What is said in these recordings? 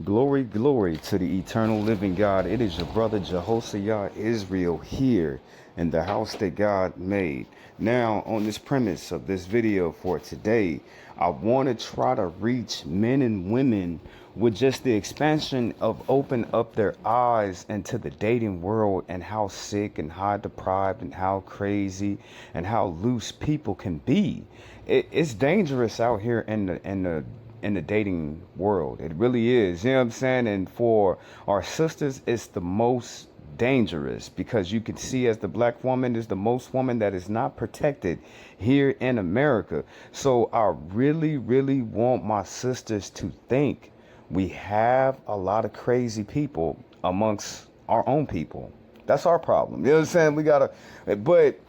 Glory, glory to the eternal living God. It is your brother Jehoshaphat Israel here in the house that God made. Now, on this premise of this video for today, I want to try to reach men and women with just the expansion of open up their eyes into the dating world and how sick and how deprived and how crazy and how loose people can be. It's dangerous out here in the dating world. It really is. You know what I'm saying? And for our sisters, it's the most dangerous because you can see as the black woman is the most woman that is not protected here in America. So I really, really want my sisters to think we have a lot of crazy people amongst our own people. That's our problem. You know what I'm saying? We gotta, but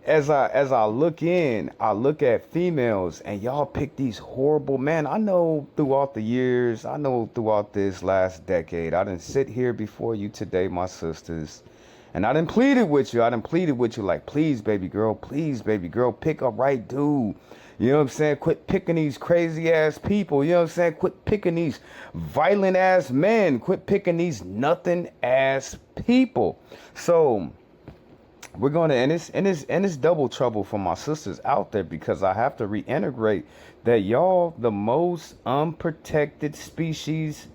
as I look I look at females and y'all pick these horrible man. I know throughout the years, I know throughout this last decade, I didn't sit here before you today, my sisters, and I didn't pleaded with you. I didn't pleaded with you like, please, baby girl, pick a right dude. You know what I'm saying? Quit picking these crazy ass people. You know what I'm saying? Quit picking these violent ass men. Quit picking these nothing ass people. So we're going to, and it's double trouble for my sisters out there because I have to reintegrate that y'all the most unprotected species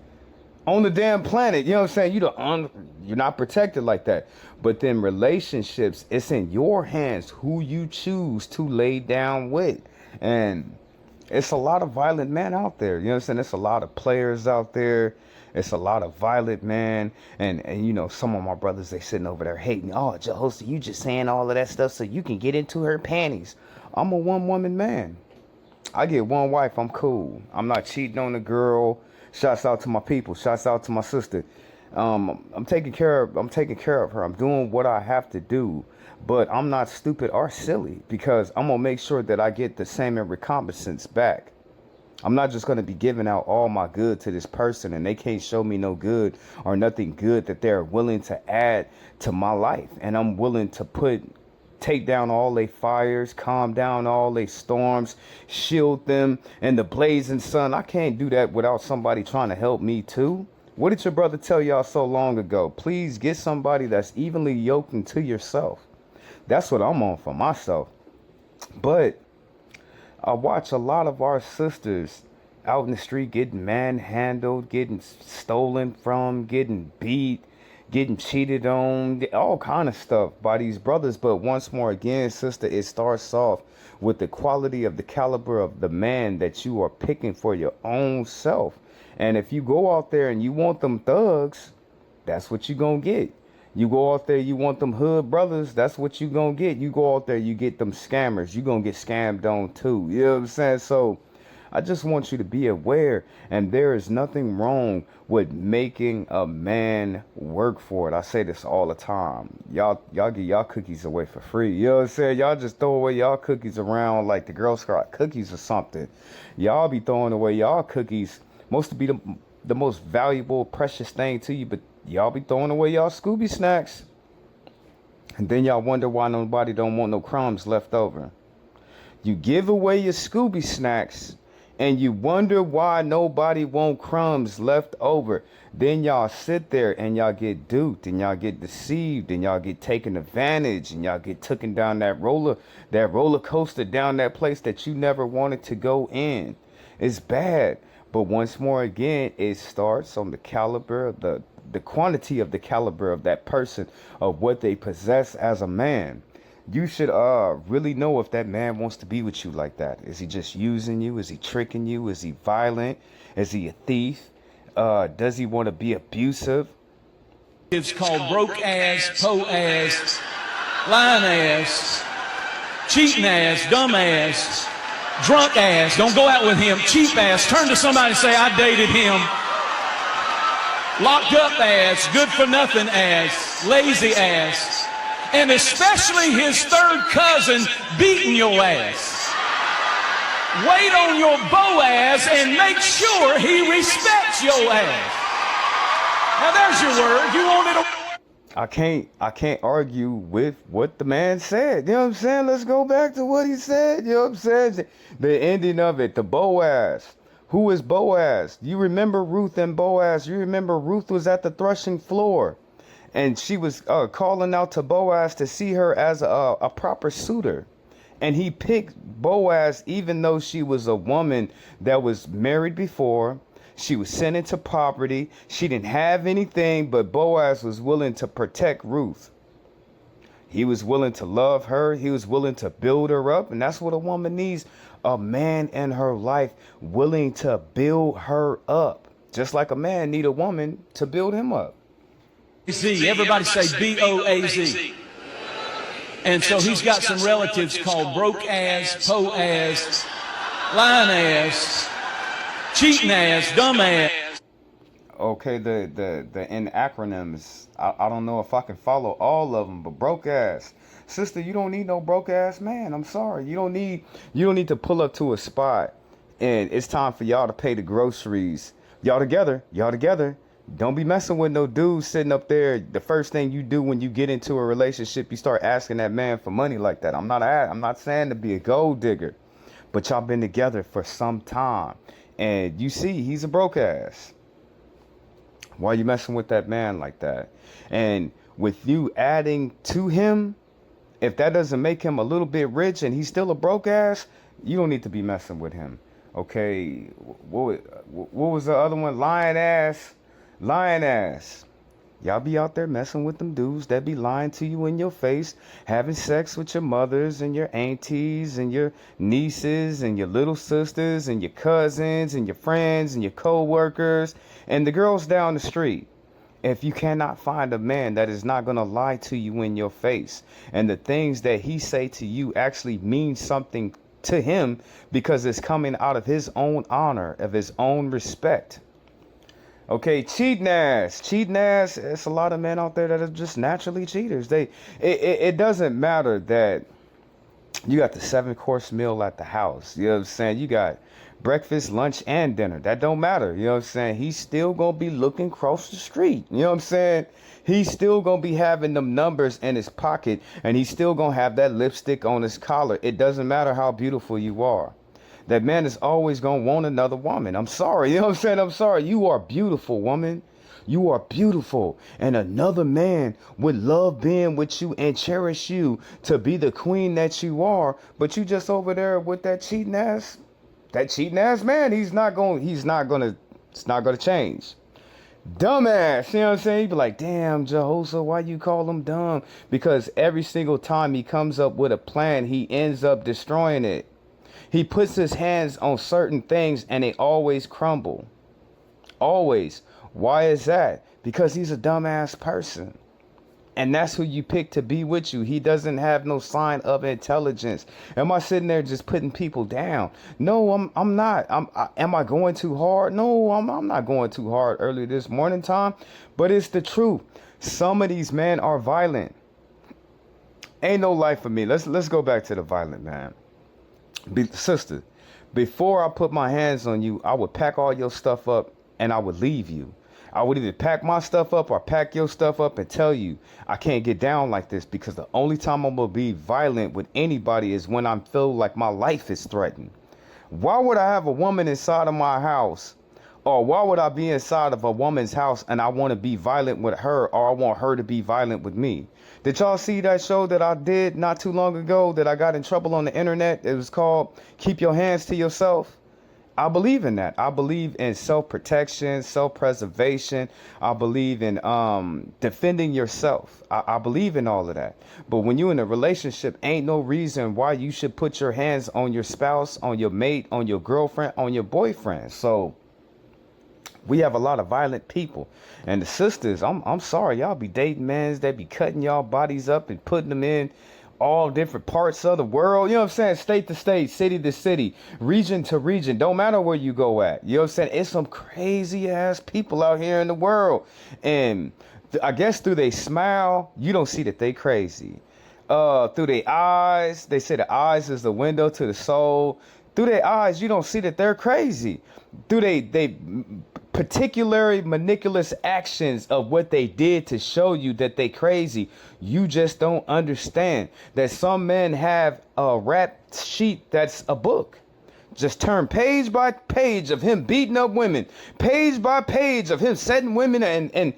on the damn planet. You know what I'm saying? You're not protected like that. But then relationships, it's in your hands who you choose to lay down with. And it's a lot of violent men out there. You know what I'm saying? It's a lot of players out there. It's a lot of violent men. And you know, some of my brothers, they sitting over there hating. Oh, Jehoshaphat, you just saying all of that stuff so you can get into her panties. I'm a one-woman man. I get one wife. I'm cool. I'm not cheating on the girl. Shouts out to my people. Shouts out to my sister. I'm taking care of her. I'm doing what I have to do. But I'm not stupid or silly because I'm going to make sure that I get the same in recompensance back. I'm not just going to be giving out all my good to this person and they can't show me no good or nothing good that they're willing to add to my life. And I'm willing to take down all their fires, calm down all their storms, shield them in the blazing sun. I can't do that without somebody trying to help me too. What did your brother tell y'all so long ago? Please get somebody that's evenly yoked into yourself. That's what I'm on for myself. But I watch a lot of our sisters out in the street getting manhandled, getting stolen from, getting beat, getting cheated on, all kind of stuff by these brothers. But once more again, sister, it starts off with the quality of the caliber of the man that you are picking for your own self. And if you go out there and you want them thugs, that's what you're going to get. You go out there, you want them hood brothers, that's what you gonna get. You go out there, you get them scammers, you gonna get scammed on too. You know what I'm saying? So I just want you to be aware, and there is nothing wrong with making a man work for it. I say this all the time. Y'all get y'all cookies away for free. You know what I'm saying? Y'all just throw away y'all cookies around like the Girl Scout cookies or something. Y'all be throwing away y'all cookies, most to be the most valuable, precious thing to you, but y'all be throwing away y'all Scooby snacks. And then y'all wonder why nobody don't want no crumbs left over. You give away your Scooby snacks and you wonder why nobody want crumbs left over. Then y'all sit there and y'all get duped and y'all get deceived and y'all get taken advantage and y'all get taken down that roller coaster, down that place that you never wanted to go in. It's bad. But once more again, it starts on the caliber of the quantity of the caliber of that person, of what they possess as a man. You should really know if that man wants to be with you like that. Is he just using you? Is he tricking you? Is he violent? Is he a thief? Does he want to be abusive? It's called broke ass, po ass, lying ass, cheating ass, dumb ass, drunk ass. Don't go out with him. Cheap ass. Turn to somebody and say, I dated him. Locked up ass, good for nothing ass, lazy ass, and especially his third cousin beating your ass. Wait on your beau ass and make sure he respects your ass. Now there's your word. You want it? I can't argue with what the man said. You know what I'm saying? Let's go back to what he said. You know what I'm saying? The ending of it, the Boaz. Who is Boaz? You remember Ruth and Boaz. You remember Ruth was at the threshing floor, and she was calling out to Boaz to see her as a proper suitor. And he picked Boaz even though she was a woman that was married before. She was sent into poverty. She didn't have anything, but Boaz was willing to protect Ruth. He was willing to love her. He was willing to build her up. And that's what a woman needs. A man in her life willing to build her up. Just like a man need a woman to build him up. Z. Everybody say B-O-A-Z. And so he's got some relatives called broke ass, po ass, lying ass, cheating ass, dumb ass. Okay, the in acronyms, I don't know if I can follow all of them, but broke ass. Sister, you don't need no broke ass man. I'm sorry. You don't need to pull up to a spot and it's time for y'all to pay the groceries. Y'all together. Don't be messing with no dude sitting up there. The first thing you do when you get into a relationship, you start asking that man for money like that. I'm not saying to be a gold digger, but y'all been together for some time and you see he's a broke ass. Why are you messing with that man like that? And with you adding to him, if that doesn't make him a little bit rich and he's still a broke ass, you don't need to be messing with him. Okay, what was the other one? Lying ass. Y'all be out there messing with them dudes that be lying to you in your face, having sex with your mothers and your aunties and your nieces and your little sisters and your cousins and your friends and your co-workers and the girls down the street. If you cannot find a man that is not going to lie to you in your face, and the things that he say to you actually mean something to him because it's coming out of his own honor, of his own respect. Okay, cheating ass. It's a lot of men out there that are just naturally cheaters. It doesn't matter that you got the 7-course meal at the house. You know what I'm saying? You got breakfast, lunch, and dinner. That don't matter. You know what I'm saying? He's still going to be looking across the street. You know what I'm saying? He's still going to be having them numbers in his pocket, and he's still going to have that lipstick on his collar. It doesn't matter how beautiful you are. That man is always going to want another woman. I'm sorry. You know what I'm saying? I'm sorry. You are beautiful, woman. You are beautiful. And another man would love being with you and cherish you to be the queen that you are. But you just over there with that cheating ass man. It's not going to change. Dumbass. You know what I'm saying? You'd be like, damn, Jehoshaphat, why you call him dumb? Because every single time he comes up with a plan, he ends up destroying it. He puts his hands on certain things and they always crumble. Always. Why is that? Because he's a dumbass person. And that's who you pick to be with you. He doesn't have no sign of intelligence. Am I sitting there just putting people down? No, I'm not. Am I going too hard? No, I'm not going too hard early this morning time. But it's the truth. Some of these men are violent. Ain't no life for me. Let's go back to the violent man. Sister, before I put my hands on you, I would pack all your stuff up and I would leave you. I would either pack my stuff up or pack your stuff up and tell you I can't get down like this, because the only time I'm going to be violent with anybody is when I feel like my life is threatened. Why would I have a woman inside of my house? Or why would I be inside of a woman's house and I want to be violent with her, or I want her to be violent with me? Did y'all see that show that I did not too long ago that I got in trouble on the internet? It was called Keep Your Hands to Yourself. I believe in that. I believe in self-protection, self-preservation. I believe in defending yourself. I believe in all of that. But when you're in a relationship, ain't no reason why you should put your hands on your spouse, on your mate, on your girlfriend, on your boyfriend. So we have a lot of violent people. And the sisters, I'm sorry, y'all be dating mans that be cutting y'all bodies up and putting them in all different parts of the world. You know what I'm saying? State to state, city to city, region to region. Don't matter where you go at. You know what I'm saying? It's some crazy ass people out here in the world. And I guess through their smile, you don't see that they crazy. Through their eyes, they say the eyes is the window to the soul. Through their eyes, you don't see that they're crazy. Through they particularly manipulous actions of what they did to show you that they crazy, you just don't understand that some men have a rap sheet that's a book. Just turn page by page of him beating up women, page by page of him setting women and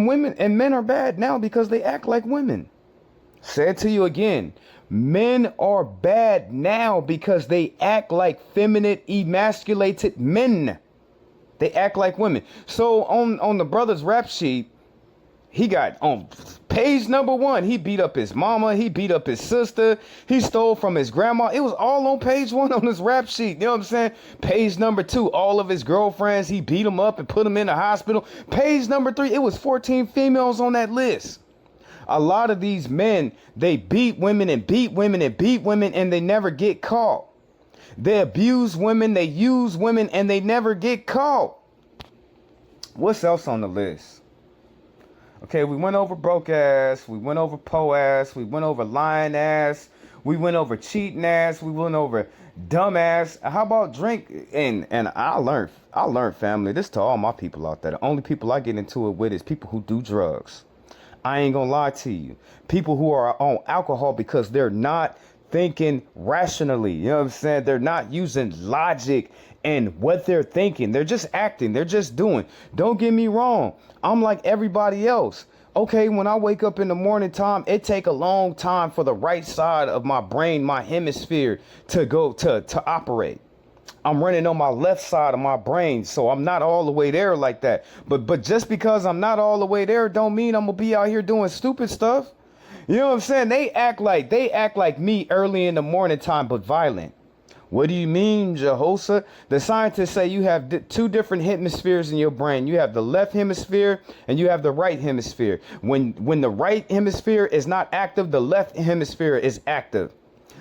women and men are bad now because they act like women. Say it to you again. Men are bad now because they act like feminine, emasculated men. They act like women. So on the brother's rap sheet, he got on page number 1, he beat up his mama, he beat up his sister, he stole from his grandma. It was all on page 1 on his rap sheet. You know what I'm saying? Page number 2, all of his girlfriends, he beat them up and put them in the hospital. Page number 3, it was 14 females on that list. A lot of these men, they beat women and beat women and beat women and they never get caught. They abuse women, they use women and they never get caught. What's else on the list? Okay, we went over broke ass, we went over po ass, we went over lying ass, we went over cheating ass, we went over dumb ass. How about drink? And I learned, family, this to all my people out there. The only people I get into it with is people who do drugs. I ain't gonna lie to you. People who are on alcohol because they're not thinking rationally. You know what I'm saying? They're not using logic and what they're thinking. They're just acting. They're just doing. Don't get me wrong. I'm like everybody else. Okay, when I wake up in the morning time, it take a long time for the right side of my brain, my hemisphere, to go to operate. I'm running on my left side of my brain, so I'm not all the way there like that. But just because I'm not all the way there don't mean I'm gonna be out here doing stupid stuff. You know what I'm saying? They act like me early in the morning time, but violent. What do you mean, Jehosa? The scientists say you have 2 different hemispheres in your brain. You have the left hemisphere and you have the right hemisphere. When the right hemisphere is not active, the left hemisphere is active.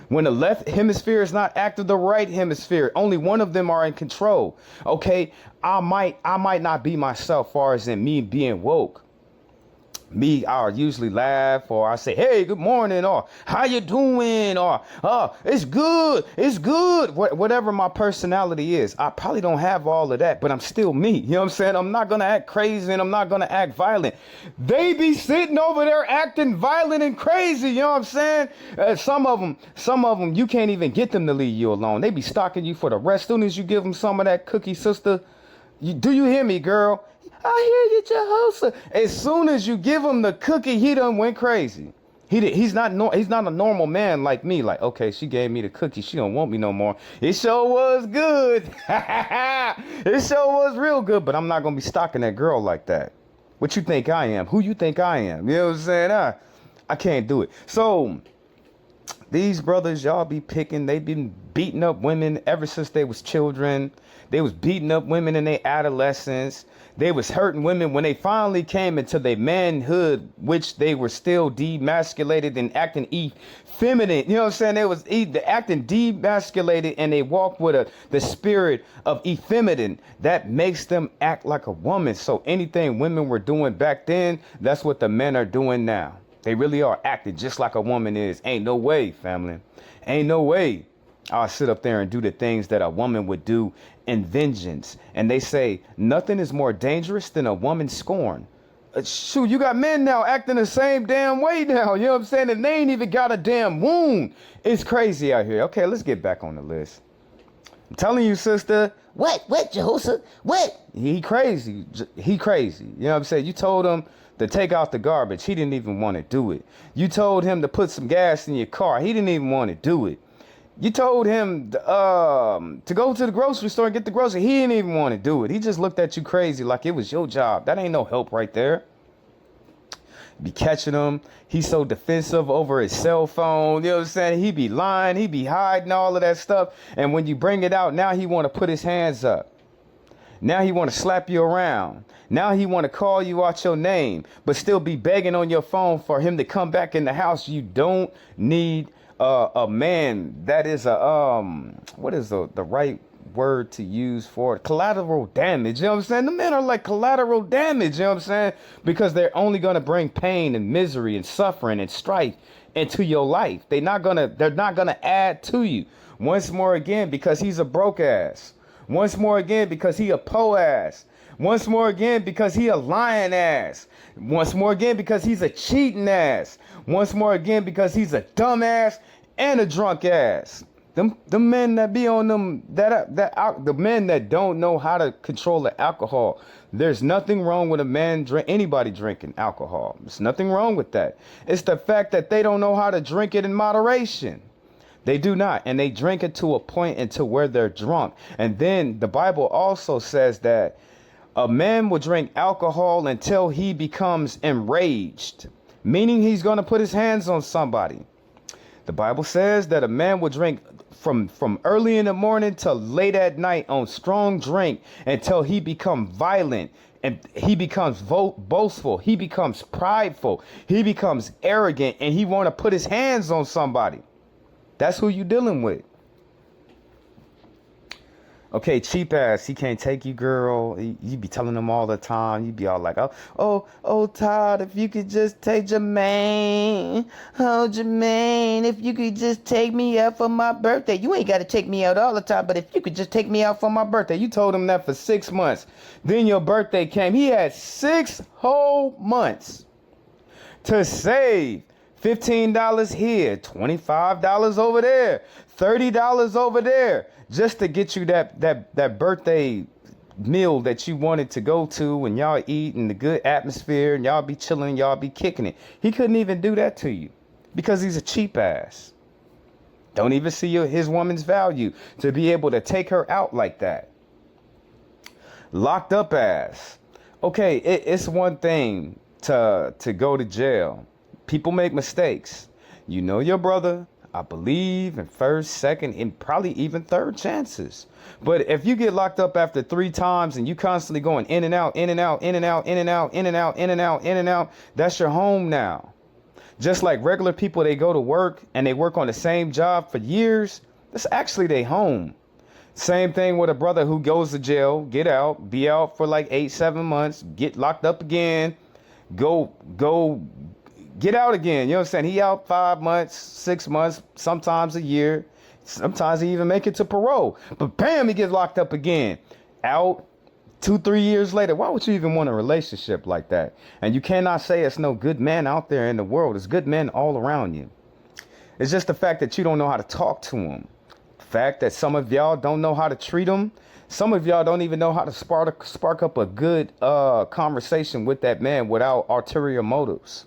When the left hemisphere is not active, the right hemisphere, only one of them are in control. Okay, I might not be myself far as in me being woke. Me, I'll usually laugh or I say, hey, good morning, or how you doing, or it's good, whatever my personality is. I probably don't have all of that, but I'm still me. You know what I'm saying? I'm not gonna act crazy and I'm not gonna act violent. They be sitting over there acting violent and crazy. You know what I'm saying? Some of them, you can't even get them to leave you alone. They be stalking you for the rest. As soon as you give them some of that cookie, sister, do you hear me, girl? I hear you, Jehosa. As soon as you give him the cookie, he done went crazy. He's not a normal man like me. Like, okay, she gave me the cookie. She don't want me no more. It sure was good. It sure was real good. But I'm not going to be stalking that girl like that. What you think I am? Who you think I am? You know what I'm saying? I can't do it. So these brothers, y'all be picking. They've been beating up women ever since they was children. They was beating up women in their adolescence. They was hurting women when they finally came into their manhood, which they were still demasculated and acting effeminate. You know what I'm saying? They was acting demasculated and they walked with the spirit of effeminate. That makes them act like a woman. So anything women were doing back then, that's what the men are doing now. They really are acting just like a woman is. Ain't no way, family. Ain't no way I'll sit up there and do the things that a woman would do in vengeance. And they say nothing is more dangerous than a woman scorned. Shoot, you got men now acting the same damn way now. You know what I'm saying? And they ain't even got a damn wound. It's crazy out here. Okay, let's get back on the list. I'm telling you, sister. What, Jehosa? What? He crazy. He crazy. You know what I'm saying? You told him to take out the garbage. He didn't even want to do it. You told him to put some gas in your car. He didn't even want to do it. You told him to go to the grocery store and get the grocery. He didn't even want to do it. He just looked at you crazy like it was your job. That ain't no help right there. Be catching him. He's so defensive over his cell phone. You know what I'm saying? He be lying. He be hiding all of that stuff. And when you bring it out, now he want to put his hands up. Now he want to slap you around. Now he want to call you out your name, but still be begging on your phone for him to come back in the house. You don't need a man that is what is the right word to use for it? Collateral damage. You know what I'm saying? The men are like collateral damage. You know what I'm saying? Because they're only going to bring pain and misery and suffering and strife into your life. They're not going to add to you. Once more again, because he's a broke ass. Once more again, because he a po ass. Once more again, because he a lying ass. Once more again, because he's a cheating ass. Once more again, because he's a dumb ass and a drunk ass. The men that be on them, the men that don't know how to control the alcohol. There's nothing wrong with anybody drinking alcohol. There's nothing wrong with that. It's the fact that they don't know how to drink it in moderation. They do not. And they drink it to a point into where they're drunk. And then the Bible also says that a man will drink alcohol until he becomes enraged, meaning he's going to put his hands on somebody. The Bible says that a man will drink from early in the morning till late at night on strong drink until he becomes violent, and he becomes boastful. He becomes prideful. He becomes arrogant, and he want to put his hands on somebody. That's who you dealing with. Okay, cheap ass, he can't take you, girl. You be telling him all the time. You be all like, oh, Todd, if you could just take Jermaine. Oh, Jermaine, if you could just take me out for my birthday. You ain't got to take me out all the time, but if you could just take me out for my birthday. You told him that for 6 months. Then your birthday came. He had 6 whole months to save. $15 here, $25 over there, $30 over there, just to get you that birthday meal that you wanted to go to, and y'all eat in the good atmosphere, and y'all be chilling, y'all be kicking it. He couldn't even do that to you because he's a cheap ass. Don't even see his woman's value to be able to take her out like that. Locked up ass. Okay, it's one thing to go to jail. People make mistakes. You know your brother, I believe, in first, second, and probably even third chances. But if you get locked up after 3 times and you constantly going in and out, in and out, in and out, in and out, in and out, in and out, in and out, that's your home now. Just like regular people, they go to work and they work on the same job for years. That's actually their home. Same thing with a brother who goes to jail, get out, be out for like 8-7 months, get locked up again, go get out again. You know what I'm saying? He out 5 months, 6 months, sometimes a year. Sometimes he even make it to parole. But bam, he gets locked up again. Out 2-3 years later. Why would you even want a relationship like that? And you cannot say it's no good men out there in the world. There's good men all around you. It's just the fact that you don't know how to talk to them. The fact that some of y'all don't know how to treat them. Some of y'all don't even know how to spark up a good conversation with that man without ulterior motives.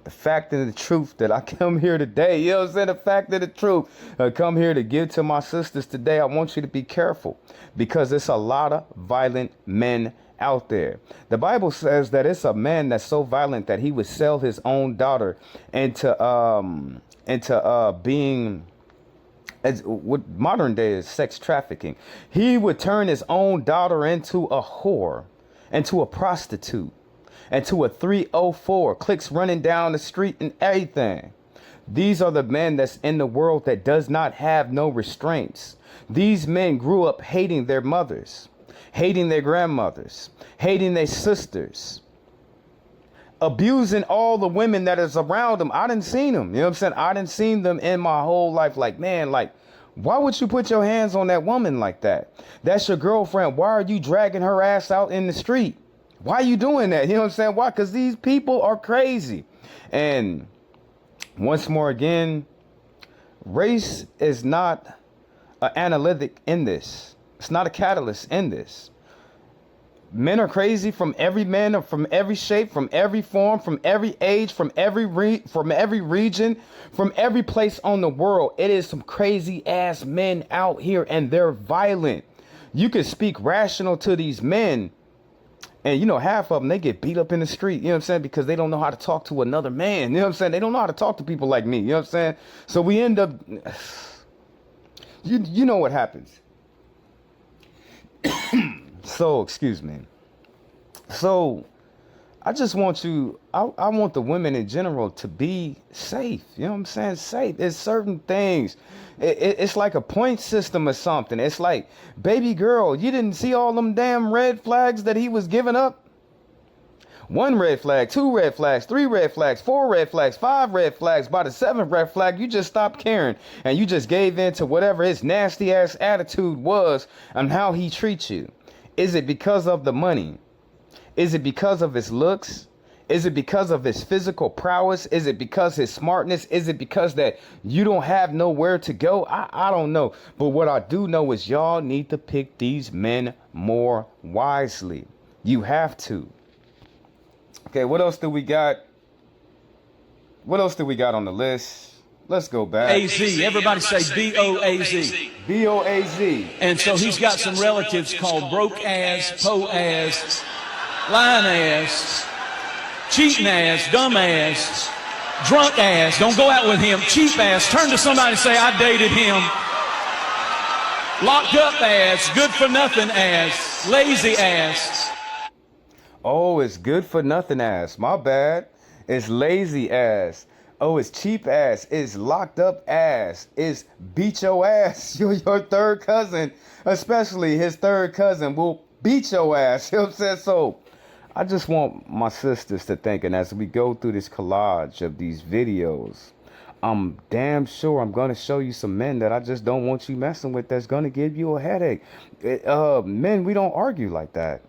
The fact and the truth that I come here today, you know what I'm saying? The fact and the truth I come here to give to my sisters today. I want you to be careful because it's a lot of violent men out there. The Bible says that it's a man that's so violent that he would sell his own daughter into being, as what modern day is sex trafficking. He would turn his own daughter into a whore, into a prostitute, into a 304, clicks running down the street and everything. These are the men that's in the world that does not have no restraints. These men grew up hating their mothers, hating their grandmothers, hating their sisters, abusing all the women that is around them. I didn't seen them. You know what I'm saying? I didn't seen them in my whole life. Like, man, like, why would you put your hands on that woman like that? That's your girlfriend. Why are you dragging her ass out in the street? Why are you doing that? You know what I'm saying? Why? Because these people are crazy. And once more again, race is not an analytic in this. It's not a catalyst in this. Men are crazy from every man, from every shape, from every form, from every age, from every region, from every place on the world. It is some crazy ass men out here, and they're violent. You can speak rational to these men, and you know, half of them, they get beat up in the street, you know what I'm saying? Because they don't know how to talk to another man, you know what I'm saying? They don't know how to talk to people like me, you know what I'm saying? So we end up, you know what happens. So, excuse me. So, I just want you, I want the women in general to be safe. You know what I'm saying? Safe. It's certain things. It's like a point system or something. It's like, baby girl, you didn't see all them damn red flags that he was giving up? 1 red flag, 2 red flags, 3 red flags, 4 red flags, 5 red flags. By the 7th red flag, you just stopped caring. And you just gave in to whatever his nasty ass attitude was and how he treats you. Is it because of the money? Is it because of his looks? Is it because of his physical prowess? Is it because his smartness? Is it because that you don't have nowhere to go? I don't know. But what I do know is y'all need to pick these men more wisely. You have to. Okay, what else do we got? What else do we got on the list? Let's go back. A-Z. Everybody say B-O-A-Z. B-O-A-Z. And so he's got some relatives called broke ass, po ass, lying ass, cheating ass, dumb ass, drunk ass. Don't go out with him. Cheap ass. Turn to somebody and say, I dated him. Locked up ass, good for nothing ass, lazy ass. Oh, it's good for nothing ass. My bad. It's lazy ass. Oh, it's cheap ass. It's locked up ass. It's beat your ass. Your third cousin, especially his third cousin, will beat your ass. You know what I'm saying? So I just want my sisters to think, and as we go through this collage of these videos, I'm damn sure I'm going to show you some men that I just don't want you messing with that's going to give you a headache. Men, we don't argue like that.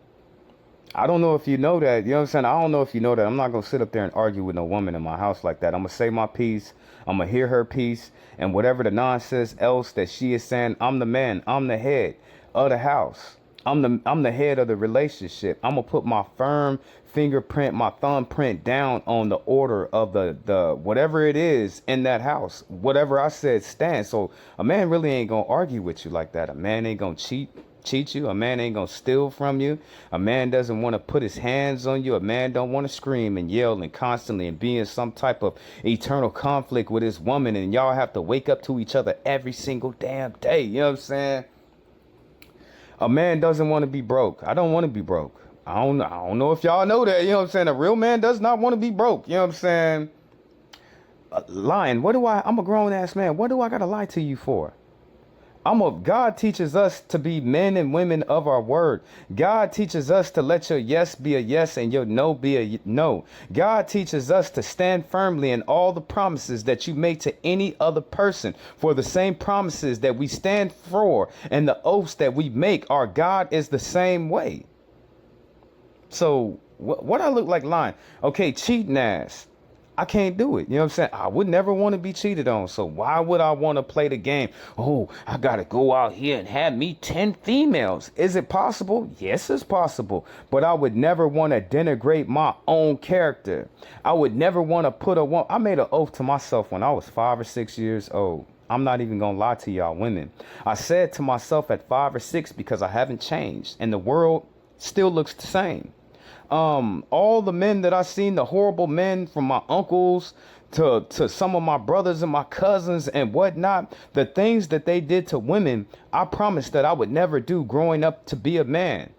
I don't know if you know that. You know what I'm saying? I don't know if you know that. I'm not going to sit up there and argue with no woman in my house like that. I'm going to say my piece. I'm going to hear her piece. And whatever the nonsense else that she is saying, I'm the man. I'm the head of the house. I'm the head of the relationship. I'm going to put my firm fingerprint, my thumbprint down on the order of the whatever it is in that house. Whatever I said stands. So a man really ain't going to argue with you like that. A man ain't going to cheat you. A man ain't gonna steal from you. A man doesn't want to put his hands on you. A man don't want to scream and yell and constantly and be in some type of eternal conflict with his woman, and y'all have to wake up to each other every single damn day. You know what I'm saying? A man doesn't want to be broke. I don't want to be broke. I don't know if y'all know that. You know what I'm saying? A real man does not want to be broke. You know what I'm saying? Lying. I'm a grown ass man. What do I gotta lie to you for? God teaches us to be men and women of our word. God teaches us to let your yes be a yes and your no be a no. God teaches us to stand firmly in all the promises that you make to any other person. For the same promises that we stand for and the oaths that we make, our God is the same way. So what I look like lying? Okay, cheating ass. I can't do it. You know what I'm saying? I would never want to be cheated on. So why would I want to play the game? Oh, I got to go out here and have me 10 females. Is it possible? Yes, it's possible. But I would never want to denigrate my own character. I would never want to put I made an oath to myself when I was 5 or 6 years old. I'm not even going to lie to y'all women. I said to myself at 5 or 6 because I haven't changed and the world still looks the same. All the men that I've seen, the horrible men from my uncles to some of my brothers and my cousins and whatnot, the things that they did to women, I promised that I would never do growing up to be a man.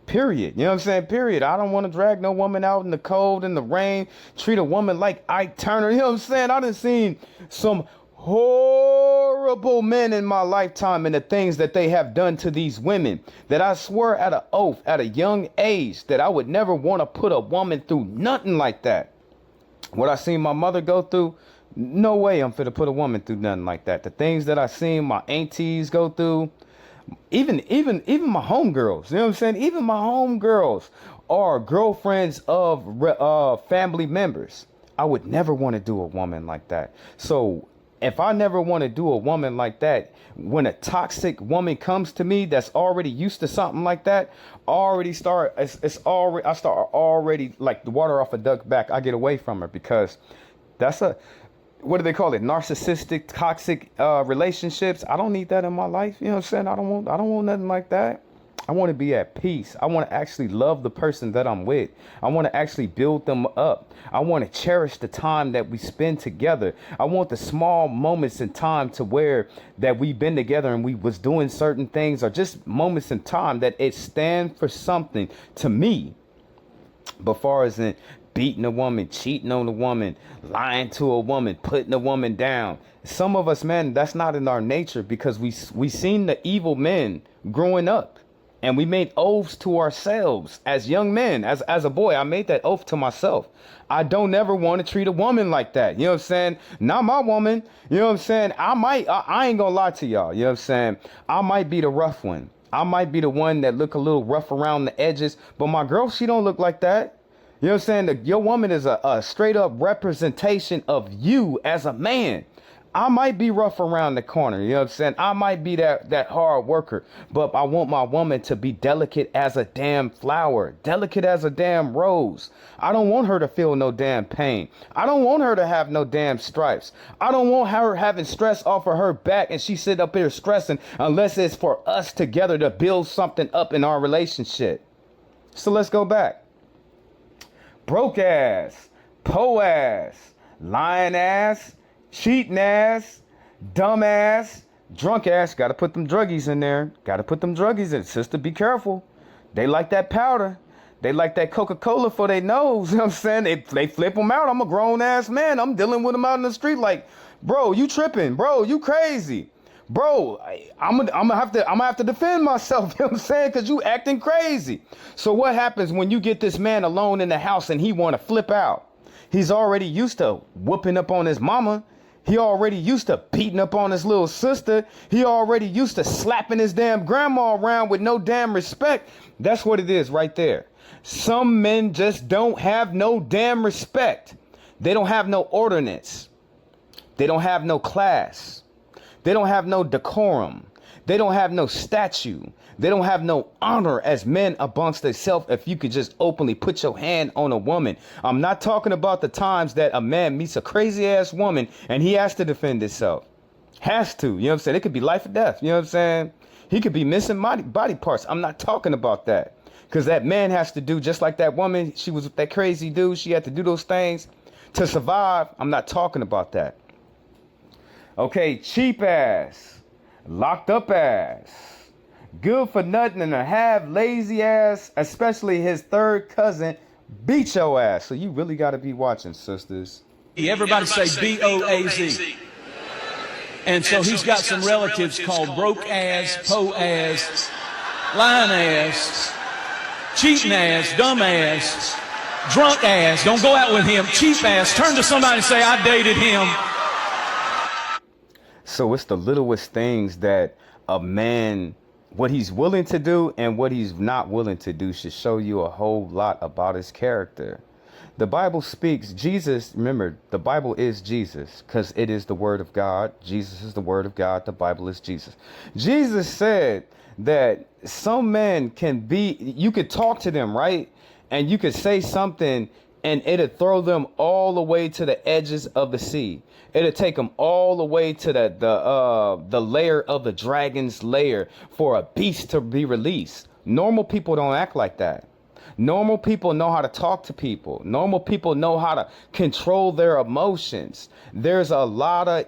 Period. You know what I'm saying? Period. I don't want to drag no woman out in the cold, in the rain, treat a woman like Ike Turner. You know what I'm saying? I done seen some horrible men in my lifetime and the things that they have done to these women that I swear at an oath at a young age that I would never want to put a woman through nothing like that. What I seen my mother go through, no way I'm finna put a woman through nothing like that. The things that I seen my aunties go through, even my homegirls, you know what I'm saying? Even my homegirls are girlfriends of family members. I would never want to do a woman like that. So if I never want to do a woman like that, when a toxic woman comes to me that's already used to something like that, I start already like the water off a duck's back. I get away from her because that's what do they call it? Narcissistic, toxic relationships. I don't need that in my life. You know what I'm saying? I don't want nothing like that. I want to be at peace. I want to actually love the person that I'm with. I want to actually build them up. I want to cherish the time that we spend together. I want the small moments in time to where that we've been together and we was doing certain things, or just moments in time that it stand for something to me. But far as in beating a woman, cheating on a woman, lying to a woman, putting a woman down. Some of us men, that's not in our nature because we seen the evil men growing up. And we made oaths to ourselves as young men. As a boy, I made that oath to myself. I don't ever want to treat a woman like that. You know what I'm saying? Not my woman. You know what I'm saying? I ain't gonna lie to y'all. You know what I'm saying? I might be the rough one. I might be the one that look a little rough around the edges. But my girl, she don't look like that. You know what I'm saying? Your woman is a straight up representation of you as a man. I might be rough around the corner, you know what I'm saying? I might be that hard worker, but I want my woman to be delicate as a damn flower, delicate as a damn rose. I don't want her to feel no damn pain. I don't want her to have no damn stripes. I don't want her having stress off of her back and she sit up here stressing unless it's for us together to build something up in our relationship. So let's go back. Broke ass, po ass, lying ass, cheating ass, dumb ass, drunk ass. Got to put them druggies in there. Got to put them druggies in. Sister, be careful. They like that powder. They like that Coca-Cola for their nose. You know what I'm saying? They flip them out. I'm a grown ass man. I'm dealing with them out in the street like, bro, you tripping. Bro, you crazy. Bro, I'm gonna have to defend myself, you know what I'm saying? Because you acting crazy. So what happens when you get this man alone in the house and he want to flip out? He's already used to whooping up on his mama. He already used to beating up on his little sister. He already used to slapping his damn grandma around with no damn respect. That's what it is right there. Some men just don't have no damn respect. They don't have no ordinance. They don't have no class. They don't have no decorum. They don't have no statue. They don't have no honor as men amongst themselves if you could just openly put your hand on a woman. I'm not talking about the times that a man meets a crazy ass woman and he has to defend himself. Has to, you know what I'm saying? It could be life or death, you know what I'm saying? He could be missing body parts. I'm not talking about that. Because that man has to do just like that woman. She was with that crazy dude. She had to do those things to survive. I'm not talking about that. Okay, cheap ass, locked up ass, good for nothing and a half lazy ass, especially his third cousin, beat your ass. So you really got to be watching, sisters. Everybody say B-O-A-Z. And so he's got some relatives called broke ass, po ass, lying ass, cheating ass, dumb ass, drunk ass. Don't go out with him. Cheap ass. Turn to somebody and say, I dated him. So it's the littlest things that a man, what he's willing to do and what he's not willing to do should show you a whole lot about his character. The Bible speaks, Jesus, remember, the Bible is Jesus because it is the word of God. Jesus is the word of God. The Bible is Jesus. Jesus said that some men can be, you could talk to them, right? And you could say something and it'll throw them all the way to the edges of the sea. It'll take them all the way to the layer of the dragon's lair for a beast to be released. Normal people don't act like that. Normal people know how to talk to people. Normal people know how to control their emotions. There's a lot of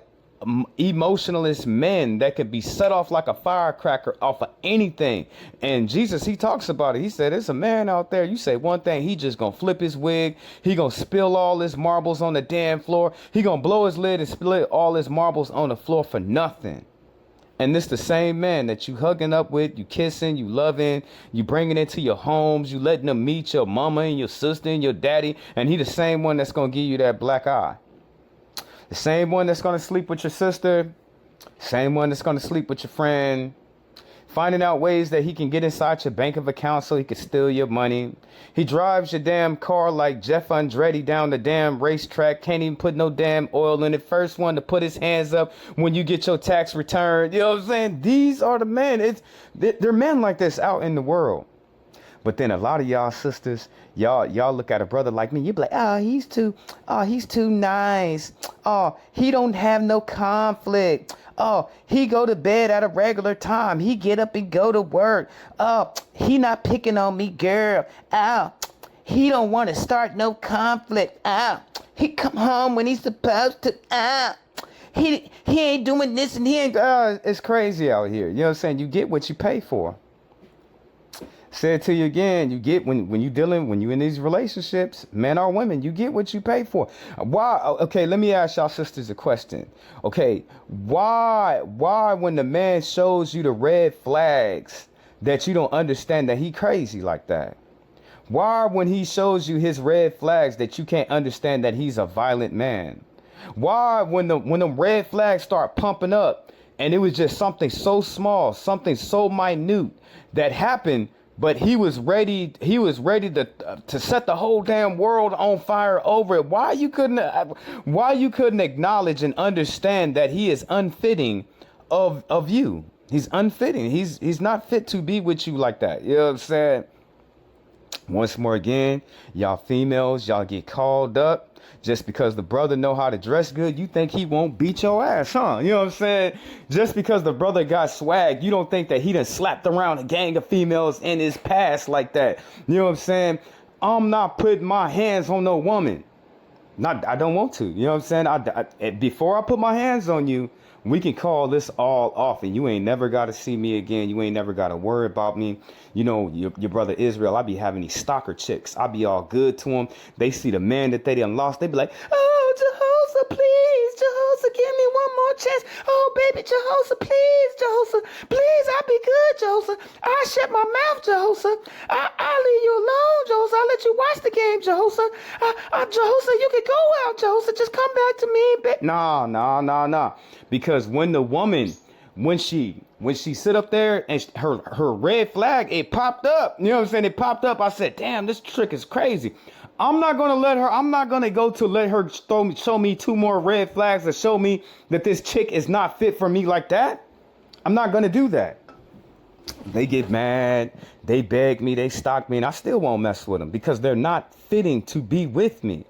emotionalist men that could be set off like a firecracker off of anything. And Jesus, he talks about it. He said, there's a man out there. You say one thing, he just gonna flip his wig. He gonna spill all his marbles on the damn floor. He gonna blow his lid and split all his marbles on the floor for nothing. And this the same man that you hugging up with, you kissing, you loving, you bringing into your homes, you letting them meet your mama and your sister and your daddy. And he the same one that's gonna give you that black eye. The same one that's going to sleep with your sister. Same one that's going to sleep with your friend. Finding out ways that he can get inside your bank of account so he can steal your money. He drives your damn car like Jeff Andretti down the damn racetrack. Can't even put no damn oil in it. First one to put his hands up when you get your tax return. You know what I'm saying? These are the men. They're men like this out in the world. But then a lot of y'all sisters, y'all look at a brother like me, you be like, he's too nice. Oh, he don't have no conflict. Oh, he go to bed at a regular time. He get up and go to work. Oh, he not picking on me, girl. Oh, he don't want to start no conflict. Oh, he come home when he's supposed to. He ain't doing this and he ain't. It's crazy out here. You know what I'm saying? You get what you pay for. Say it to you again, you get when you in these relationships, men or women, you get what you pay for. Why? Okay, let me ask y'all sisters a question. Okay, why when the man shows you the red flags that you don't understand that he crazy like that? Why when he shows you his red flags that you can't understand that he's a violent man? Why when the red flags start pumping up and it was just something so small, something so minute that happened, but he was ready to set the whole damn world on fire over it. Why you couldn't acknowledge and understand that he is unfitting of you? He's unfitting. He's not fit to be with you like that. You know what I'm saying? Once more again, y'all females, y'all get called up just because the brother know how to dress good. You think he won't beat your ass, huh? You know what I'm saying? Just because the brother got swag, you don't think that he done slapped around a gang of females in his past like that. You know what I'm saying? I'm not putting my hands on no woman. I don't want to. You know what I'm saying? Before I put my hands on you, we can call this all off, and you ain't never got to see me again. You ain't never got to worry about me. You know, your brother Israel, I be having these stalker chicks. I be all good to them. They see the man that they done lost. They be like, oh, Jehoshaphat, please, Jehoshaphat, give me one more chance. Oh, baby, Jehoshaphat, please, Jehoshaphat, please, I'll be good, Jehoshaphat. I'll shut my mouth, Jehoshaphat. I'll leave you alone, Jehoshaphat. I'll let you watch the game, Jehoshaphat. Jehoshaphat, you can go out, Jehoshaphat. Just come back to me. Nah. Because when the woman, when she sit up there and her red flag, it popped up. You know what I'm saying? It popped up. I said, damn, this trick is crazy. I'm not going to let her show me two more red flags to show me that this chick is not fit for me like that. I'm not going to do that. They get mad. They beg me. They stalk me. And I still won't mess with them because they're not fitting to be with me.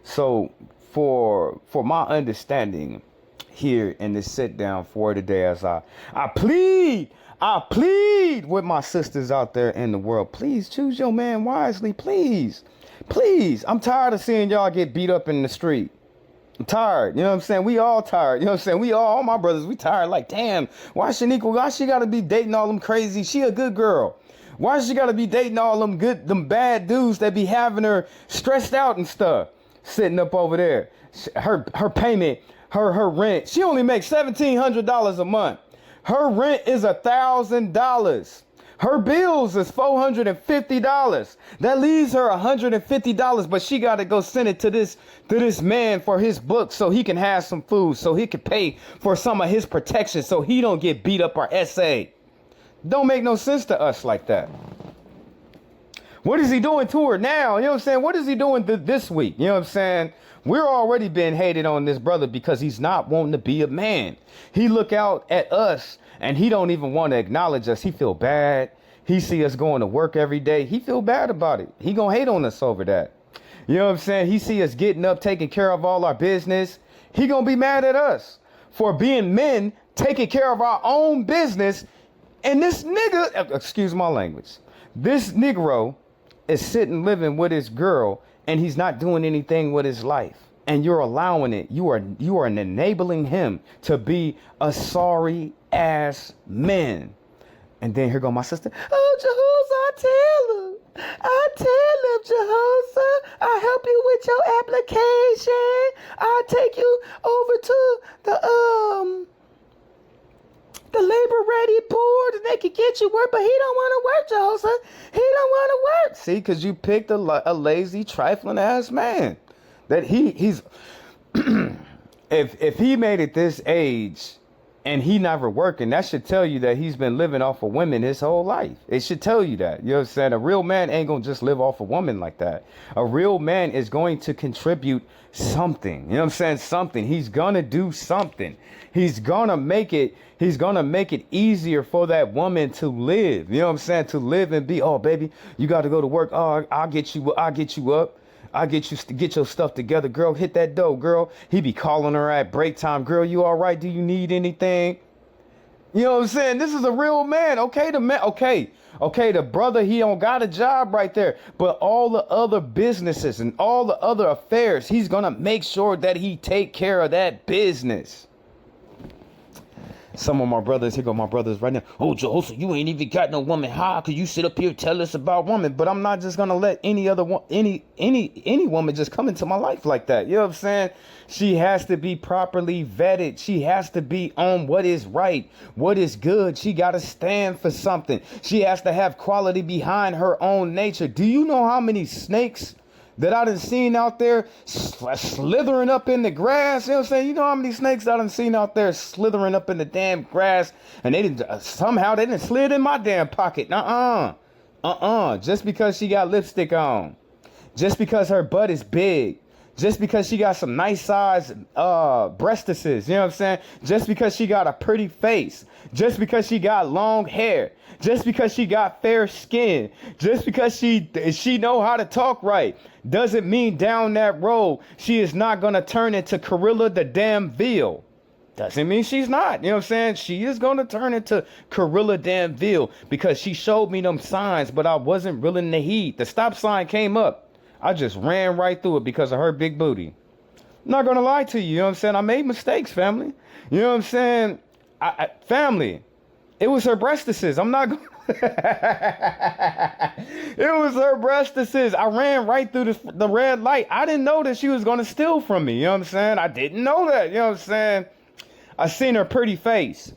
So for my understanding here in this sit down for today, as I plead with my sisters out there in the world, please choose your man wisely, please. I'm tired of seeing y'all get beat up in the street. I'm tired. You know what I'm saying? We all tired. You know what I'm saying? All my brothers, we tired. Like, damn, why she gotta be dating all them crazy? She a good girl. Why she gotta be dating all them bad dudes that be having her stressed out and stuff? Sitting up over there. Her payment, her rent. She only makes $1,700 a month. Her rent is $1,000. Her bills is $450. That leaves her $150, but she got to go send it to this man for his book so he can have some food, so he can pay for some of his protection, so he don't get beat up or essayed. Don't make no sense to us like that. What is he doing to her now? You know what I'm saying? What is he doing this week? You know what I'm saying? We're already being hated on this brother because he's not wanting to be a man. He look out at us and he don't even want to acknowledge us. He feel bad. He see us going to work every day. He feel bad about it. He gonna hate on us over that. You know what I'm saying? He see us getting up, taking care of all our business. He gonna be mad at us for being men, taking care of our own business. And this nigga, excuse my language, this Negro is sitting living with his girl and he's not doing anything with his life. And you're allowing it. You are enabling him to be a sorry ass man. And then here go my sister. Oh, Jehoshaphat, I tell him, Jehoshaphat, I'll help you with your application. I'll take you over to the labor ready board and they can get you work, but he don't want to work, Jehoshaphat. He don't want to work. See, because you picked a lazy, trifling ass man. That he's if he made it this age and he never working, that should tell you that he's been living off of women his whole life. It should tell you that. You know what I'm saying? A real man ain't gonna just live off a woman like that. A real man is going to contribute something. You know what I'm saying? Something. He's gonna do something. He's gonna make it easier for that woman to live. You know what I'm saying? To live and be, oh baby, you gotta go to work. Oh, I'll get you up. I'll get you to get your stuff together, girl. Hit that dough, girl. He be calling her at break time. Girl, you all right? Do you need anything? You know what I'm saying? This is a real man. Okay, the man. Okay, the brother, he don't got a job right there. But all the other businesses and all the other affairs, he's going to make sure that he take care of that business. Some of my brothers, here go my brothers right now. Oh, Jehoshaphat, you ain't even got no woman. How could you sit up here and tell us about woman? But I'm not just gonna let any woman just come into my life like that. You know what I'm saying? She has to be properly vetted. She has to be on what is right, what is good. She gotta stand for something. She has to have quality behind her own nature. Do you know how many snakes that I done seen out there slithering up in the grass? You know what I'm saying? You know how many snakes I done seen out there slithering up in the damn grass, and they didn't somehow they didn't slid in my damn pocket. Just because she got lipstick on, just because her butt is big, just because she got some nice size breastises, you know what I'm saying? Just because she got a pretty face, just because she got long hair, just because she got fair skin, just because she know how to talk right, doesn't mean down that road she is not gonna turn into Corilla the damn Veal. Doesn't mean she's not. You know what I'm saying? She is going to turn into Corilla Danville because she showed me them signs, but I wasn't willing to heed. The stop sign came up. I just ran right through it because of her big booty. I'm not going to lie to you. You know what I'm saying? I made mistakes, family. You know what I'm saying? Family, it was her breastises. I'm not going It was her breastises. I ran right through the red light. I didn't know that she was going to steal from me. You know what I'm saying? I didn't know that. You know what I'm saying? I seen her pretty face.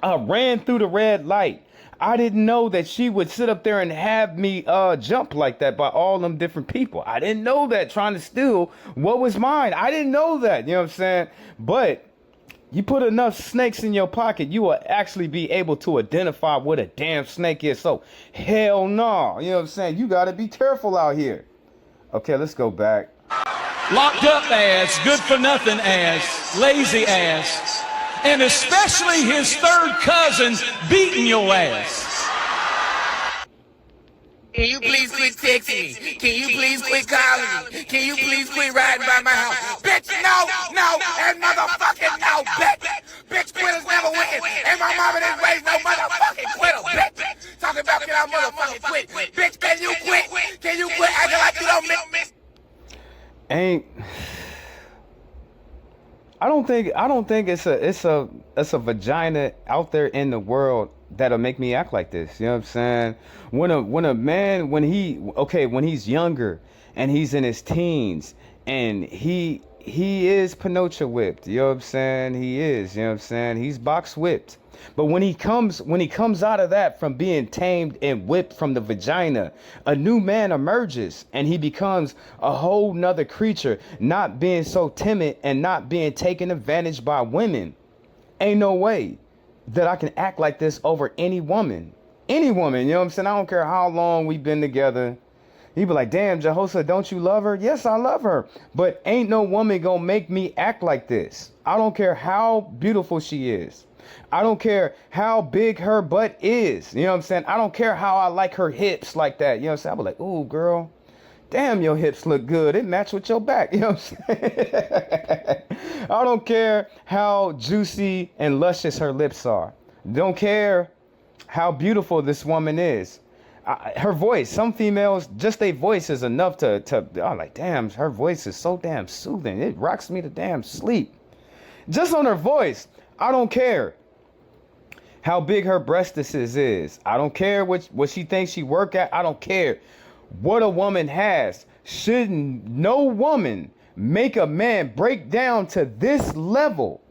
I ran through the red light. I didn't know that she would sit up there and have me jump like that by all them different people. I didn't know that, trying to steal what was mine. I didn't know that, you know what I'm saying? But you put enough snakes in your pocket, you will actually be able to identify what a damn snake is. So hell no, you know what I'm saying? You got to be careful out here. Okay, let's go back. Locked up ass, good for nothing ass, lazy ass, and especially his third cousin beating your ass. Can you please quit texting me? Can you please quit calling me? Can you please quit riding by my house? Bitch, no, and motherfucking no, bitch. Bitch, quitters never win. And my mama didn't raise no motherfucking quitter, bitch. Talking about can I motherfucking quit? Bitch, can you quit? Can you quit acting like you don't miss? I don't think it's a vagina out there in the world that'll make me act like this. You know what I'm saying? When a man, when he's younger and he's in his teens and he is Pinocchio whipped, you know what I'm saying? He is, you know what I'm saying? He's box whipped. But when he comes out of that, from being tamed and whipped from the vagina, a new man emerges and he becomes a whole nother creature, not being so timid and not being taken advantage by women. Ain't no way that I can act like this over any woman. Any woman, you know what I'm saying? I don't care how long we've been together. He'd be like, damn, Jehosa, don't you love her? Yes, I love her. But ain't no woman gonna make me act like this. I don't care how beautiful she is. I don't care how big her butt is. You know what I'm saying? I don't care how I like her hips like that. You know what I'm saying? I'll be like, ooh, girl, damn, your hips look good. It match with your back. You know what I'm saying? I don't care how juicy and luscious her lips are. Don't care how beautiful this woman is. Her voice, some females, just their voice is enough to I'm like, damn, her voice is so damn soothing. It rocks me to damn sleep. Just on her voice. I don't care how big her breastises is. I don't care what she thinks she work at. I don't care what a woman has. Shouldn't no woman make a man break down to this level?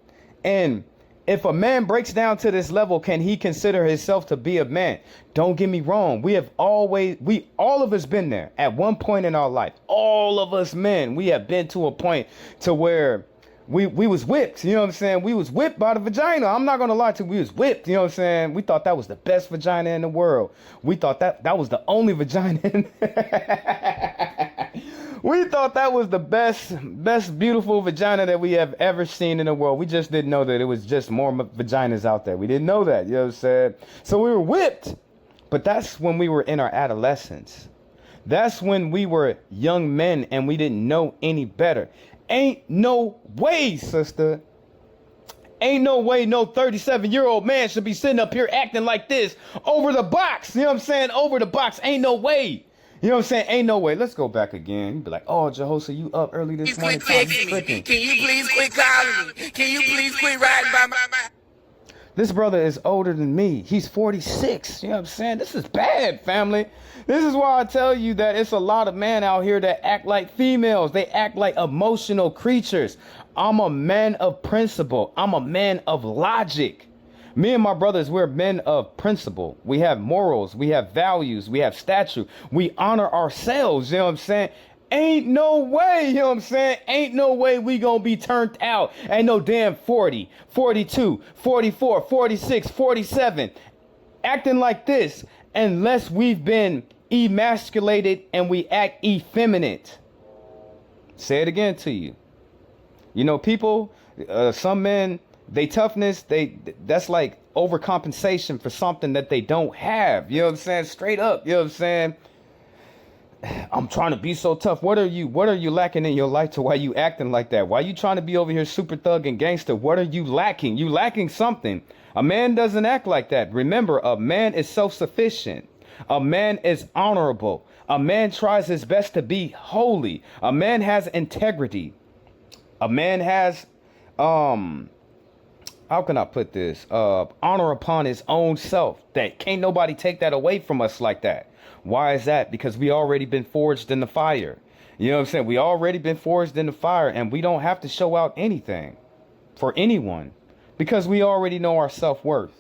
And if a man breaks down to this level, can he consider himself to be a man? Don't get me wrong. All of us been there at one point in our life. All of us men, we have been to a point to where we was whipped, you know what I'm saying? We was whipped by the vagina. I'm not going to lie to you. We was whipped, you know what I'm saying? We thought that was the best vagina in the world. We thought that was the only vagina we thought that was the best beautiful vagina that we have ever seen in the world. We just didn't know that it was just more vaginas out there. We didn't know that, you know what I'm saying? So we were whipped. But that's when we were in our adolescence. That's when we were young men and we didn't know any better. Ain't no way, sister. Ain't no way no 37-year-old man should be sitting up here acting like this over the box. You know what I'm saying? Over the box. Ain't no way. You know what I'm saying? Ain't no way. Let's go back again. You'd be like, oh, Jehosa, you up early this morning? Quit texting me. Can you please quit calling me? Can you please quit riding by my... This brother is older than me. He's 46. You know what I'm saying? This is bad, family. This is why I tell you that it's a lot of men out here that act like females. They act like emotional creatures. I'm a man of principle. I'm a man of logic. Me and my brothers, we're men of principle. We have morals. We have values. We have statute. We honor ourselves. You know what I'm saying? Ain't no way, you know what I'm saying? Ain't no way we gonna be turned out at no damn 40, 42, 44, 46, 47, acting like this unless we've been emasculated and we act effeminate. Say it again to you. You know, people, some men, they toughness, that's like overcompensation for something that they don't have. You know what I'm saying? Straight up. You know what I'm saying? I'm trying to be so tough. What are you lacking in your life to why you acting like that? Why you trying to be over here super thug and gangster? What are you lacking? You lacking something. A man doesn't act like that. Remember, a man is self-sufficient. A man is honorable. A man tries his best to be holy. A man has integrity. A man has, how can I put this? Honor upon his own self. That can't nobody take that away from us like that. Why is that? Because we already been forged in the fire. You know what I'm saying? We already been forged in the fire, and we don't have to show out anything for anyone because we already know our self-worth.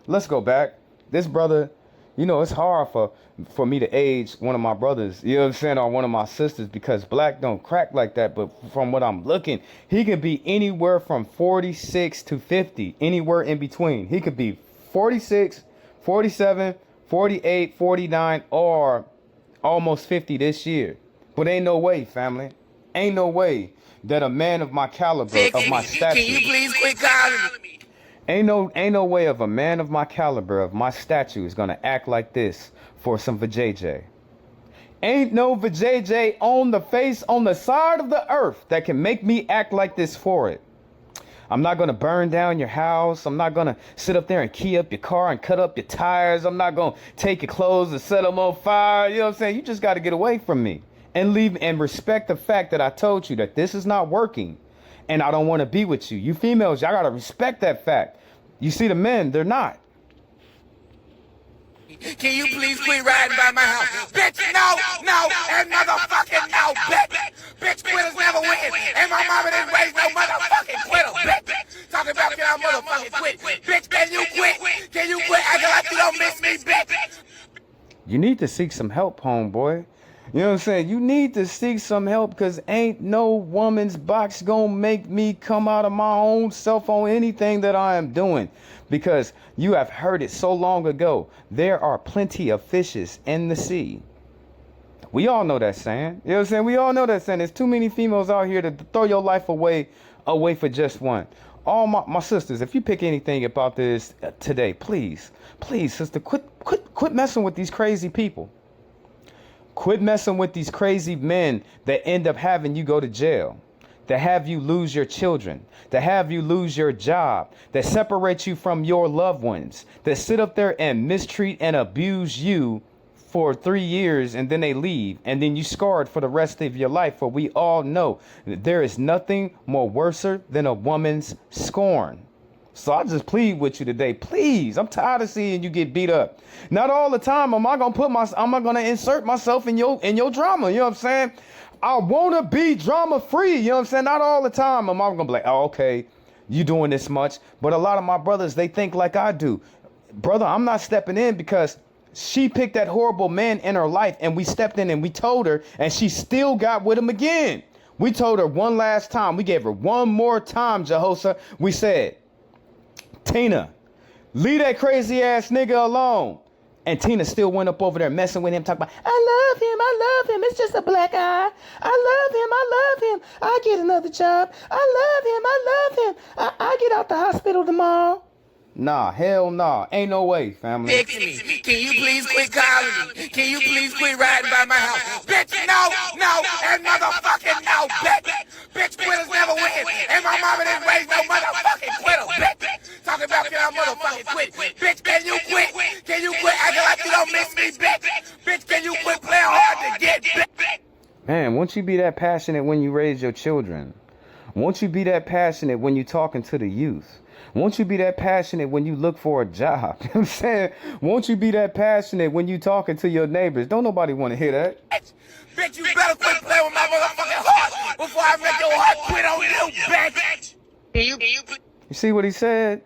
Let's go back. This brother, you know, it's hard for me to age one of my brothers, you know what I'm saying, or one of my sisters, because black don't crack like that. But from what I'm looking, he could be anywhere from 46 to 50, anywhere in between. He could be 46, 47, 48, 49, or almost 50 this year. But ain't no way, family. Ain't no way that a man of my caliber, of my stature. Can you please quit calling me? Ain't no way of a man of my caliber, of my stature, is gonna act like this for some vajayjay. Ain't no vajayjay on the face, on the side of the earth that can make me act like this for it. I'm not gonna burn down your house. I'm not gonna sit up there and key up your car and cut up your tires. I'm not gonna take your clothes and set them on fire. You know what I'm saying? You just gotta get away from me and leave and respect the fact that I told you that this is not working and I don't want to be with you. You females, y'all gotta respect that fact. You see the men, they're not. Can you please quit riding by my house? Bitch, no, and motherfucking no, bitch. Bitch, quitters never win. And my mama didn't raise no motherfucking quitter, bitch. Talking about can I motherfucking quit? Bitch, can you quit? Can you quit acting like you don't miss me, bitch? You need to seek some help, homeboy. You know what I'm saying? You need to seek some help, because ain't no woman's box gonna make me come out of my own self on anything that I am doing. Because you have heard it so long ago. There are plenty of fishes in the sea. We all know that saying. You know what I'm saying? We all know that saying. There's too many females out here to throw your life away for just one. All my sisters, if you pick anything about this today, please, sister, quit messing with these crazy people. Quit messing with these crazy men that end up having you go to jail, that have you lose your children, that have you lose your job, that separate you from your loved ones, that sit up there and mistreat and abuse you for 3 years and then they leave and then you scarred for the rest of your life. For we all know that there is nothing more worser than a woman's scorn. So I just plead with you today, please. I'm tired of seeing you get beat up. Not all the time am I gonna insert myself in your drama. You know what I'm saying? I wanna be drama free. You know what I'm saying? Not all the time am I gonna be like, oh, okay, you doing this much. But a lot of my brothers, they think like I do. Brother, I'm not stepping in because she picked that horrible man in her life and we stepped in and we told her and she still got with him again. We told her one last time. We gave her one more time, Jehosa. We said, Tina, leave that crazy ass nigga alone. And Tina still went up over there messing with him, talking about, I love him. It's just a black eye. I love him. I get another job. I love him. I get out the hospital tomorrow. Nah, hell nah. Ain't no way, family. Fix me. Can you please quit calling me? Can you please quit riding by my house? Bitch, no, and motherfucking no, bitch. Bitch, quitters never win. And my mama didn't raise no motherfucking quitter, bitch. Talking about can I motherfucking quit? Bitch, can you quit? Can you quit acting like you don't miss me, bitch? Bitch, can you quit playing hard to get, bitch? Man, won't you be that passionate when you raise your children? Won't you be that passionate when you talking to the youth? Won't you be that passionate when you look for a job? You know what I'm saying? Won't you be that passionate when you talking to your neighbors? Don't nobody want to hear that. Bitch, you better quit playing with my motherfucking heart before I make your heart quit on you, bitch. You see what he said?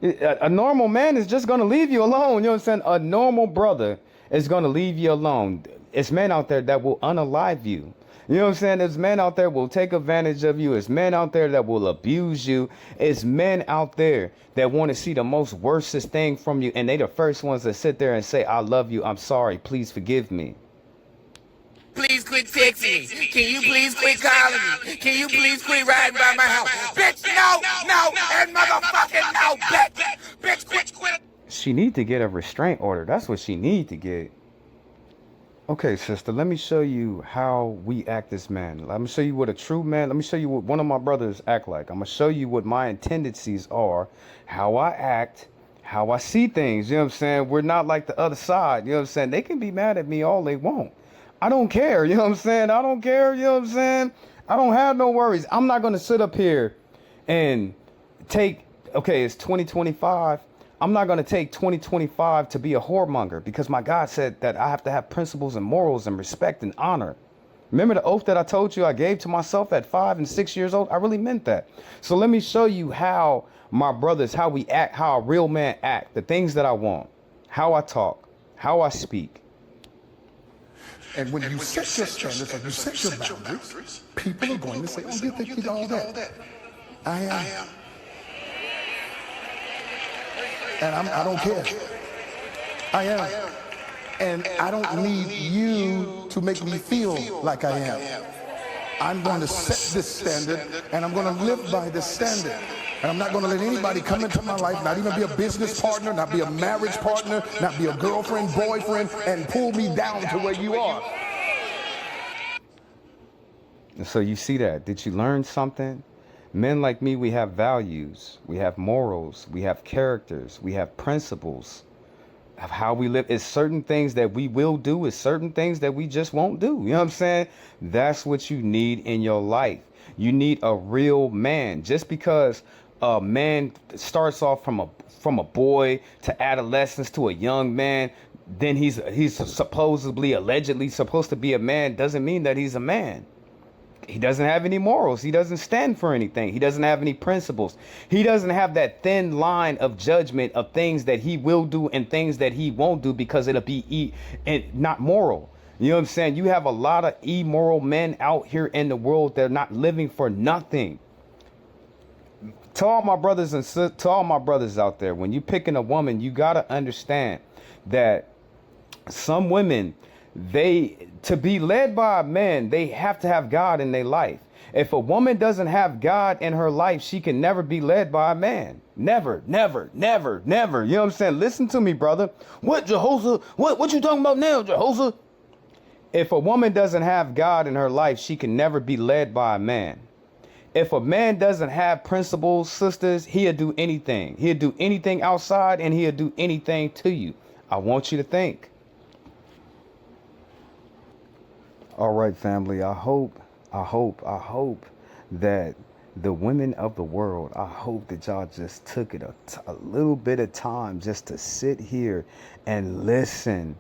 A normal man is just going to leave you alone. You know what I'm saying? A normal brother is going to leave you alone. It's men out there that will unalive you. You know what I'm saying? There's men out there will take advantage of you. There's men out there that will abuse you. It's men out there that want to see the most worstest thing from you. And they the first ones that sit there and say, I love you. I'm sorry. Please forgive me. Please quit texting me. Can you please quit calling me? Can you please quit riding by my house? Bitch, no, and motherfucking no, bitch. Bitch, quit. She need to get a restraint order. That's what she need to get. Okay, sister, let me show you how we act as men. Let me show you what a true man, let me show you what one of my brothers act like. I'm going to show you what my tendencies are, how I act, how I see things. You know what I'm saying? We're not like the other side. You know what I'm saying? They can be mad at me all they want. I don't care. You know what I'm saying? I don't care. You know what I'm saying? I don't have no worries. I'm not going to sit up here and take, okay, it's 2025. I'm not going to take 2025 to be a whoremonger because my God said that I have to have principles and morals and respect and honor. Remember the oath that I told you I gave to myself at 5 and 6 years old? I really meant that. So let me show you how my brothers, how we act, how a real man act, the things that I want, how I talk, how I speak. And when you set your standards and you set your boundaries, people are going to say, oh, you think he's all that. I am. And I don't care. I am. And I don't need you to make me feel like I am. I'm going to set this standard, and I'm going to live by this standard. And I'm not going to let anybody come into my life, not even be a business partner, not be a marriage partner, not be a girlfriend, boyfriend, and pull me down to where you are. So you see that? Did you learn something? Men like me, we have values, we have morals, we have characters, we have principles of how we live. It's certain things that we will do, it's certain things that we just won't do. You know what I'm saying? That's what you need in your life. You need a real man. Just because a man starts off from a boy to adolescence to a young man, then he's supposedly, allegedly supposed to be a man, doesn't mean that he's a man. He doesn't have any morals. He doesn't stand for anything. He doesn't have any principles. He doesn't have that thin line of judgment of things that he will do and things that he won't do because it'll be not moral. You know what I'm saying? You have a lot of immoral men out here in the world that are not living for nothing. To all my brothers and to all my brothers out there, when you're picking a woman, you got to understand that some women, to be led by a man, they have to have God in their life. If a woman doesn't have God in her life, she can never be led by a man. Never, never, never, never. You know what I'm saying? Listen to me, brother. What, Jehoshaphat? What you talking about now, Jehoshaphat? If a woman doesn't have God in her life, she can never be led by a man. If a man doesn't have principles, sisters, he'll do anything. He'll do anything outside and he'll do anything to you. I want you to think. All right, family, I hope that the women of the world, I hope that y'all just took it a little bit of time just to sit here and listen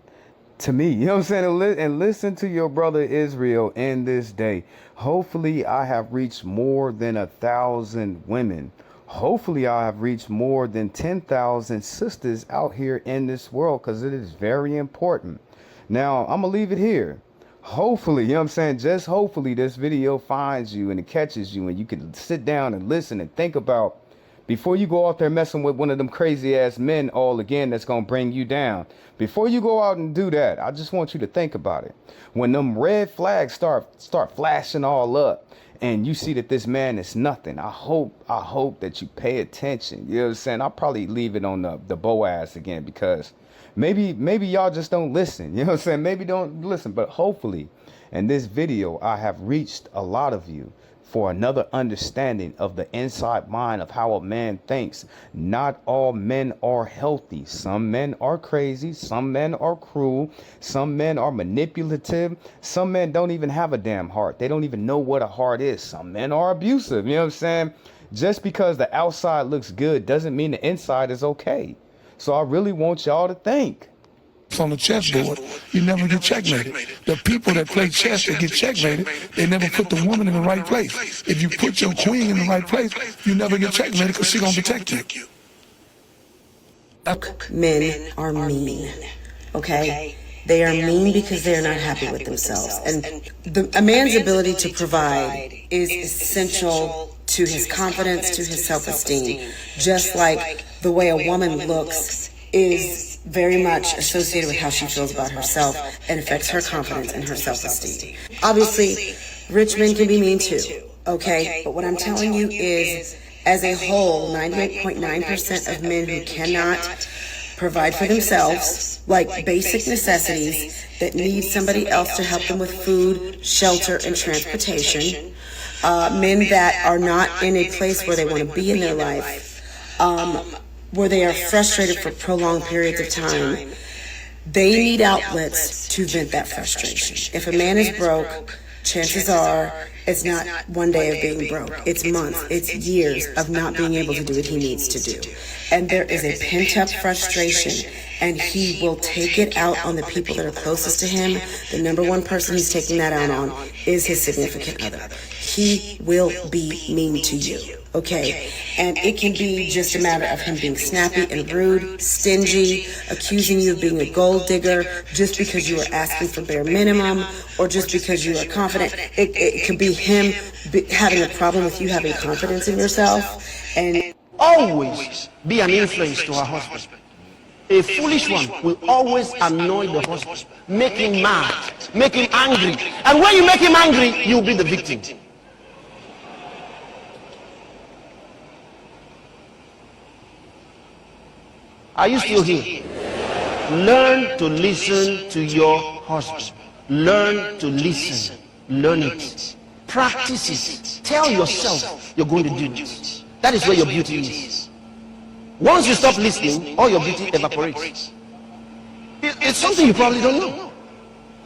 to me, you know what I'm saying? And listen to your brother Israel in this day. Hopefully I have reached more than 1,000 women. Hopefully I have reached more than 10,000 sisters out here in this world, because it is very important. Now, I'm going to leave it here. Hopefully, you know what I'm saying? Just hopefully this video finds you and it catches you and you can sit down and listen and think about, before you go out there messing with one of them crazy ass men all again that's going to bring you down. Before you go out and do that, I just want you to think about it. When them red flags start flashing all up and you see that this man is nothing, I hope that you pay attention. You know what I'm saying? I'll probably leave it on the Boaz again, because maybe y'all just don't listen. You know what I'm saying? Maybe don't listen. But hopefully in this video, I have reached a lot of you for another understanding of the inside mind of how a man thinks. Not all men are healthy. Some men are crazy. Some men are cruel. Some men are manipulative. Some men don't even have a damn heart. They don't even know what a heart is. Some men are abusive. You know what I'm saying? Just because the outside looks good doesn't mean the inside is okay. So I really want y'all to think. On the chessboard, you never get checkmated. The people that play chess that get checkmated, they never put the woman in the right place. If you put your queen in the right place, you never get checkmated because she's going to protect you. Men are mean, okay? They are mean because they are not happy with themselves. And a man's ability to provide is essential to his confidence, to his self-esteem, just like the way a woman looks is very much associated with how she feels about herself and affects her confidence and her self-esteem. Obviously, rich men can be mean too, okay? But what I'm telling you is, as a whole, 98.9% of men who cannot provide for themselves, like basic necessities that need somebody else to help them with food, shelter, and transportation, men that are not in a place where they want to be in their life, where they are frustrated for prolonged periods of time, they need outlets to vent that frustration. If a man is broke, chances are it's not one day of being broke. It's months, it's years of not being able to do what he needs to do. And there is a pent-up frustration, and he will take it out on the people that are closest to him. The number one person he's taking that out on is his significant other. He will be mean to you, okay? And it can be just a matter of him being snappy and rude, stingy, accusing you of being a gold digger just because you are asking for bare minimum, or just because you are confident. It could be him having a problem with you having confidence in yourself. And always be an influence to her husband. A foolish one will always annoy the husband, make him mad, make him angry. And when you make him angry, you'll be the victim. Are you still here? Learn to listen to your husband. Learn to listen. Learn it. Practice it. Tell yourself you're going to do it. That is where your beauty is. Once you stop listening, all your beauty evaporates. It's something you probably don't know.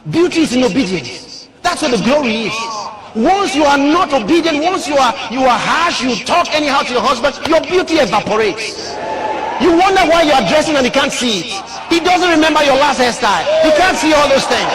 Beauty is in obedience. That's where the glory is. Once you are not obedient, once you are harsh, you talk anyhow to your husband, your beauty evaporates. You wonder why you are dressing and he can't see it. He doesn't remember your last hairstyle. He can't see all those things.